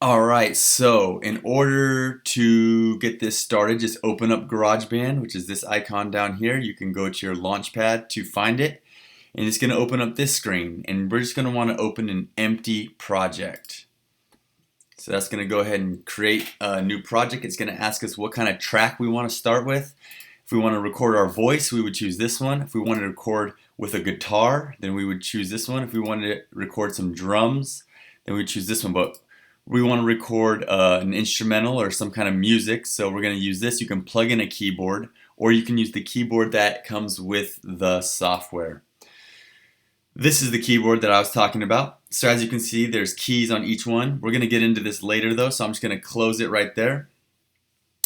Alright, so in order to get this started, just open up GarageBand, which is this icon down here. You can go to your Launchpad to find it, and it's going to open up this screen, and we're just going to want to open an empty project. So that's going to go ahead and create a new project. It's going to ask us what kind of track we want to start with. If we want to record our voice, we would choose this one. If we wanted to record with a guitar, then we would choose this one. If we wanted to record some drums, then we would choose this one. But we want to record an instrumental or some kind of music, so we're going to use this. You can plug in a keyboard, or you can use the keyboard that comes with the software. This is the keyboard that I was talking about. So as you can see, there's keys on each one. We're going to get into this later though, so I'm just going to close it right there.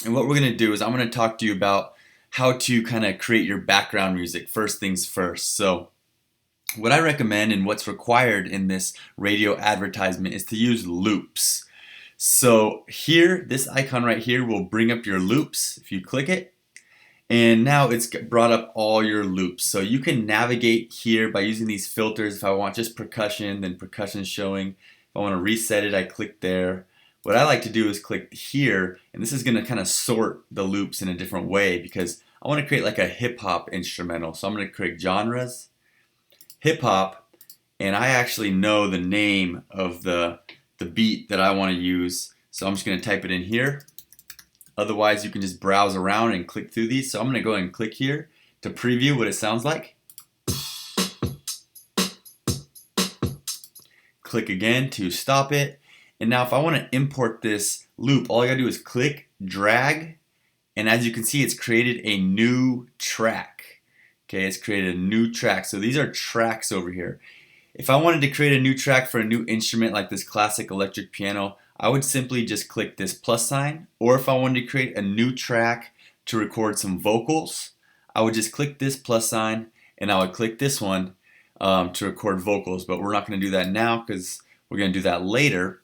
And what we're going to do is I'm going to talk to you about how to kind of create your background music first things first. So what I recommend and what's required in this radio advertisement is to use loops. So here, this icon right here will bring up your loops if you click it. And now it's brought up all your loops. So you can navigate here by using these filters. If I want just percussion, then percussion showing. If I want to reset it, I click there. What I like to do is click here, and this is going to kind of sort the loops in a different way because I want to create like a hip hop instrumental. So I'm going to click genres, hip hop, and I actually know the name of the beat that I want to use. So I'm just going to type it in here. Otherwise, you can just browse around and click through these. So I'm going to go ahead and click here to preview what it sounds like. Click again to stop it. And now if I want to import this loop, all I got to do is click, drag, and as you can see, it's created a new track. Okay, it's created a new track. So these are tracks over here. If I wanted to create a new track for a new instrument like this classic electric piano, I would simply just click this plus sign. Or if I wanted to create a new track to record some vocals, I would just click this plus sign and I would click this one to record vocals. But we're not going to do that now because we're going to do that later.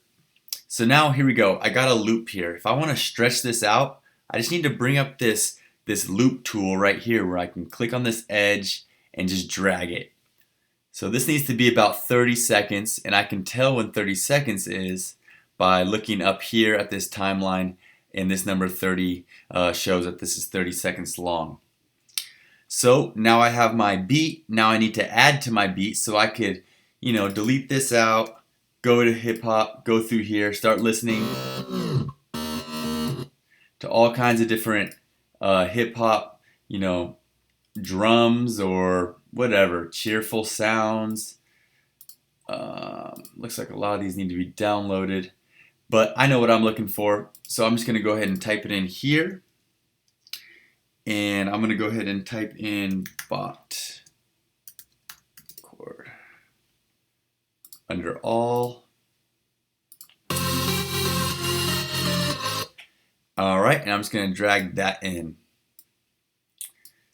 So now here we go. I got a loop here. If I want to stretch this out, I just need to bring up this loop tool right here where I can click on this edge and just drag it. So this needs to be about 30 seconds, and I can tell when 30 seconds is by looking up here at this timeline, and this number 30 shows that this is 30 seconds long. So now I have my beat. Now I need to add to my beat, so I could, delete this out, go to hip hop, go through here, start listening to all kinds of different hip hop, drums or whatever, cheerful sounds. Looks like a lot of these need to be downloaded, but I know what I'm looking for, so I'm just going to go ahead and type it in here, and I'm going to go ahead and type in bot chord under all. Alright, and I'm just going to drag that in.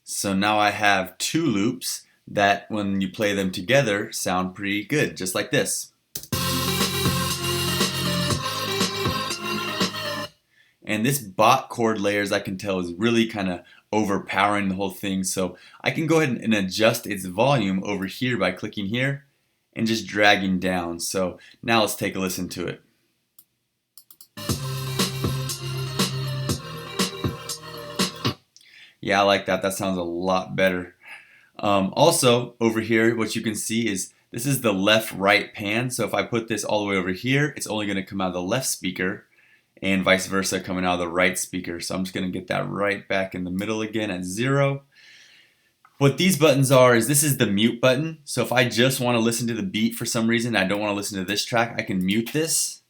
So now I have two loops that when you play them together sound pretty good, just like this. And this bot chord layers, I can tell, is really kind of overpowering the whole thing. So I can go ahead and adjust its volume over here by clicking here and just dragging down. So now let's take a listen to it. Yeah, I like that. That sounds a lot better. Also, over here, what you can see is this is the left-right pan. So if I put this all the way over here, it's only going to come out of the left speaker, and vice versa coming out of the right speaker. So I'm just going to get that right back in the middle again at 0. What these buttons are is this is the mute button. So if I just want to listen to the beat for some reason, I don't want to listen to this track, I can mute this.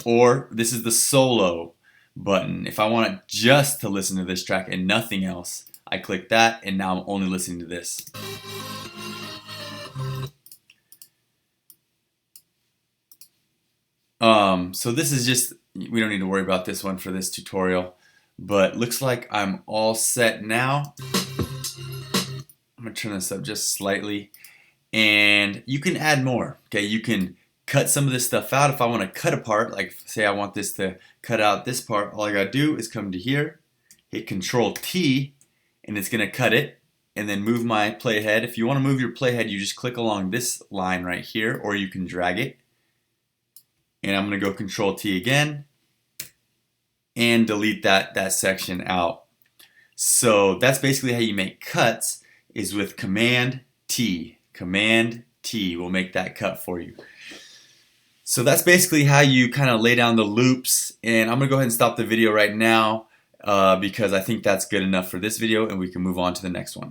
Or this is the solo button. If I want just to listen to this track and nothing else, I click that, and now I'm only listening to this. So this is just, we don't need to worry about this one for this tutorial, but looks like I'm all set now. I'm gonna turn this up just slightly, and you can add more. Okay, you can cut some of this stuff out. If I want to cut a part, like say I want this to cut out this part, all I gotta do is come to here, hit Control T, and it's gonna cut it. and then move my playhead. If you want to move your playhead, you just click along this line right here, or you can drag it. And I'm going to go Control T again and delete that section out. So that's basically how you make cuts, is with Command T. Command T will make that cut for you. So that's basically how you kind of lay down the loops, and I'm going to go ahead and stop the video right now because I think that's good enough for this video, and we can move on to the next one.